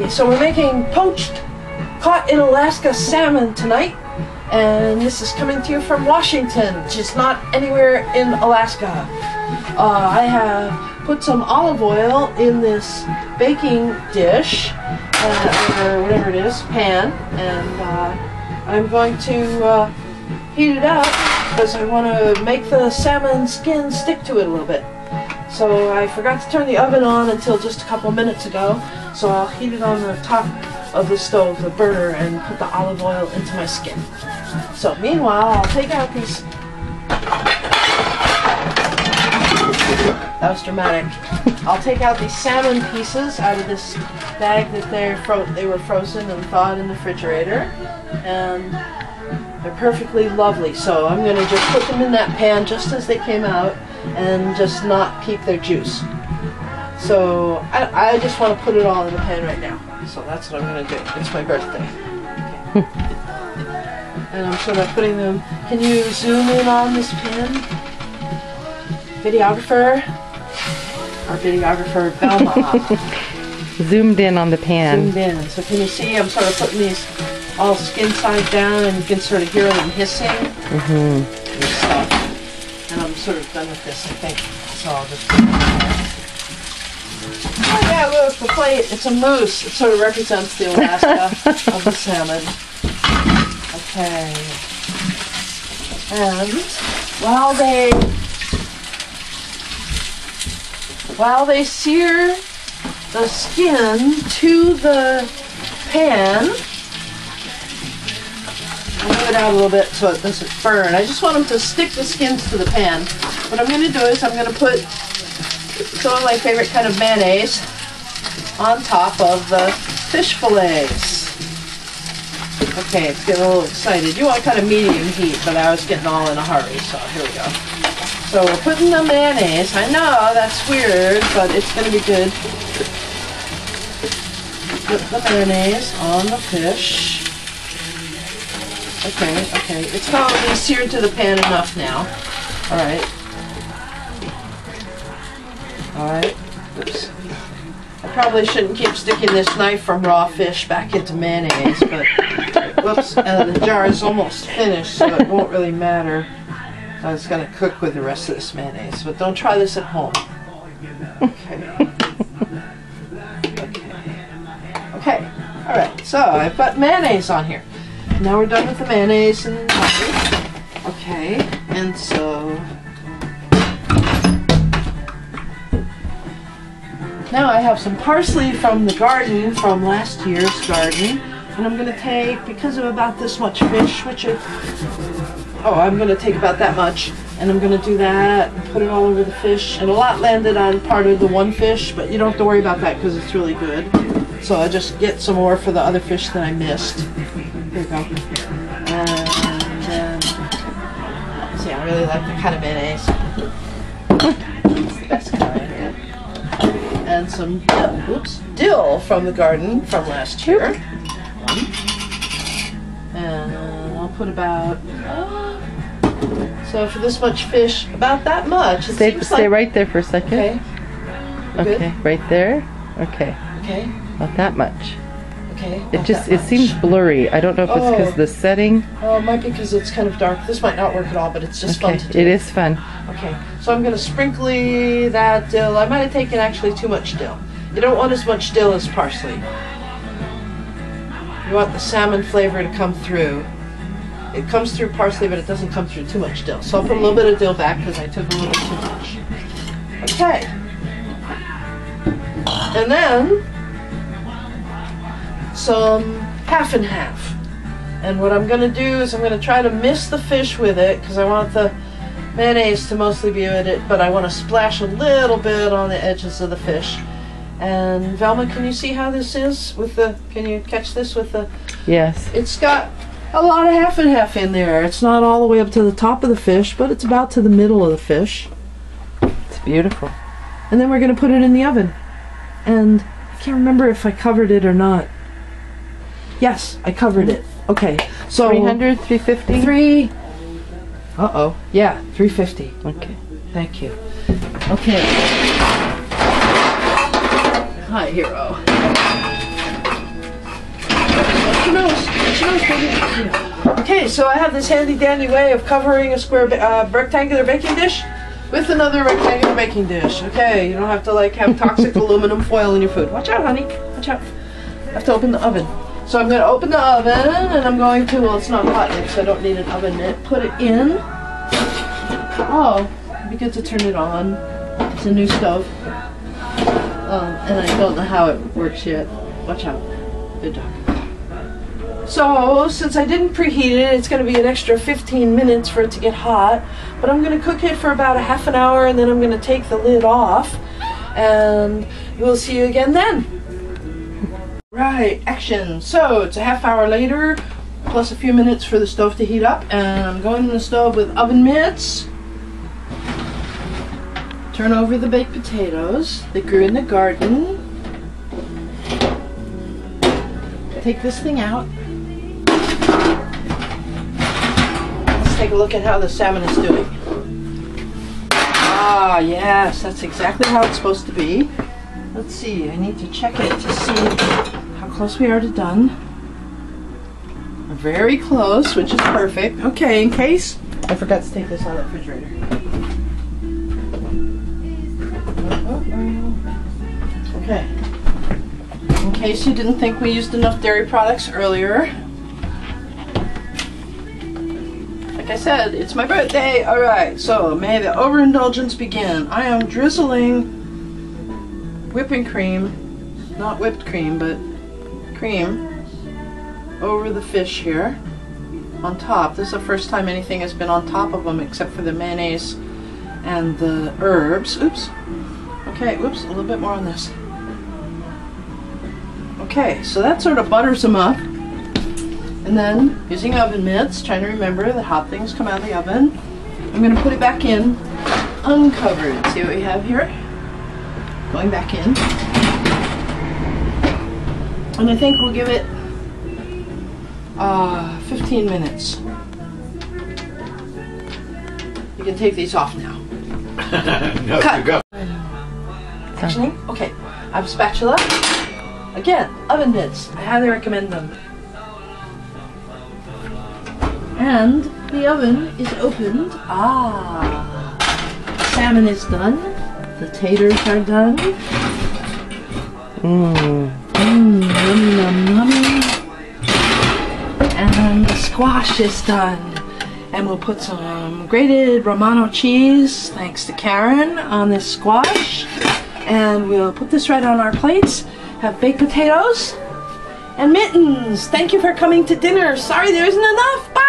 So we're making poached, caught in Alaska salmon tonight, and this is coming to you from Washington, which is not anywhere in Alaska. I have put some olive oil in this baking dish, or whatever it is, pan, and I'm going to heat it up because I want to make the salmon skin stick to it a little bit. So I forgot to turn the oven on until just a couple minutes ago, so I'll heat it on the top of the stove, the burner, and put the olive oil into my skin. So meanwhile, I'll take out these... That was dramatic. I'll take out these salmon pieces out of this bag that they were frozen and thawed in the refrigerator, and they're perfectly lovely. So I'm going to just put them in that pan just as they came out and just not keep their juice. So I just want to put it all in the pan right now. So that's what I'm going to do. It's my birthday. Okay. And I'm sort of putting them... Can you zoom in on this pan? Videographer? Our videographer, Velma. Zoomed in on the pan. Zoomed in. So can you see I'm sort of putting these all skin side down, and you can sort of hear them hissing. And stuff. And I'm sort of done with this, I think. So I'll just put it in there. Oh yeah, look, the plate. It's a moose. It sort of represents the Alaska of the salmon. Okay. And while they sear the skin to the pan, I'll move it out a little bit so it doesn't burn. I just want them to stick the skins to the pan. What I'm going to do is I'm going to put some of my favorite kind of mayonnaise on top of the fish fillets. Okay, it's getting a little excited. You want kind of medium heat, but I was getting all in a hurry, so here we go. So we're putting the mayonnaise. I know that's weird, but it's going to be good. Put the mayonnaise on the fish. Okay. It's probably seared to the pan enough now. Alright. Oops. I probably shouldn't keep sticking this knife from raw fish back into mayonnaise, but whoops, and the jar is almost finished, so it won't really matter. I was going to cook with the rest of this mayonnaise, but don't try this at home. Okay. Alright, so I've got mayonnaise on here. Now we're done with the mayonnaise and butter. Okay, and so now I have some parsley from the garden, from last year's garden, and I'm going to take, because of about this much fish, I'm going to take about that much, and I'm going to do that and put it all over the fish, and a lot landed on part of the one fish, but you don't have to worry about that because it's really good. So I just get some more for the other fish that I missed. Here we go. And then, see, I really like the kind of mayonnaise. It's the best kind. And some dill from the garden from last year. And I'll put about, so for this much fish, about that much. Stay right there for a second. Okay. Okay, right there. Okay. Okay. Not that much. Okay. It seems blurry. I don't know if it's because of the setting. Oh, it might be because it's kind of dark. This might not work at all, but it's just fun to do. It is fun. Okay, so I'm going to sprinkle that dill. I might have taken actually too much dill. You don't want as much dill as parsley. You want the salmon flavor to come through. It comes through parsley, but it doesn't come through too much dill. So I'll put a little bit of dill back because I took a little too much. Okay. And then some half and half. And what I'm going to do is I'm going to try to mist the fish with it because I want the mayonnaise to mostly be with it, but I want to splash a little bit on the edges of the fish. And Velma, can you see how this is with the, can you catch this with the? Yes. It's got a lot of half and half in there. It's not all the way up to the top of the fish, but it's about to the middle of the fish. It's beautiful. And then we're going to put it in the oven. And I can't remember if I covered it or not. Yes, I covered it. Okay, so 300, 350? Yeah, 350. Okay. Thank you. Okay. Hi, hero. She knows, baby. Yeah. Okay, so I have this handy dandy way of covering a square rectangular baking dish with another rectangular baking dish. Okay, you don't have to like have toxic aluminum foil in your food. Watch out, honey. Watch out. I have to open the oven. So I'm going to open the oven and I'm going to, well, it's not hot yet, so I don't need an oven mitt. Put it in. Oh, it'd be good to turn it on. It's a new stove. And I don't know how it works yet. Watch out. Good dog. So, since I didn't preheat it, it's going to be an extra 15 minutes for it to get hot. But I'm going to cook it for about a half an hour and then I'm going to take the lid off. And we'll see you again then. Right, action. So, it's a half hour later, plus a few minutes for the stove to heat up. And I'm going in the stove with oven mitts. Turn over the baked potatoes. They grew in the garden. Take this thing out. Let's take a look at how the salmon is doing. Ah, yes, that's exactly how it's supposed to be. Let's see, I need to check it to see how close we are to done. We're very close, which is perfect. Okay, in case I forgot to take this out of the refrigerator. Okay. In case you didn't think we used enough dairy products earlier. Like I said, it's my birthday. Alright, so may the overindulgence begin. I am drizzling whipping cream, not whipped cream, but cream, over the fish here on top. This is the first time anything has been on top of them except for the mayonnaise and the herbs. Oops. Okay, whoops, a little bit more on this. Okay, so that sort of butters them up. And then, using oven mitts, trying to remember that hot things come out of the oven, I'm going to put it back in uncovered. See what we have here? Going back in. And I think we'll give it 15 minutes. You can take these off now. No, Cut. go. Actually, okay, I have a spatula. Again, oven mitts. I highly recommend them. And the oven is opened. Ah, salmon is done. The taters are done. Yummy, yummy. And the squash is done. And we'll put some grated Romano cheese, thanks to Karen, on this squash. And we'll put this right on our plates. Have baked potatoes and mittens. Thank you for coming to dinner. Sorry there isn't enough. Bye.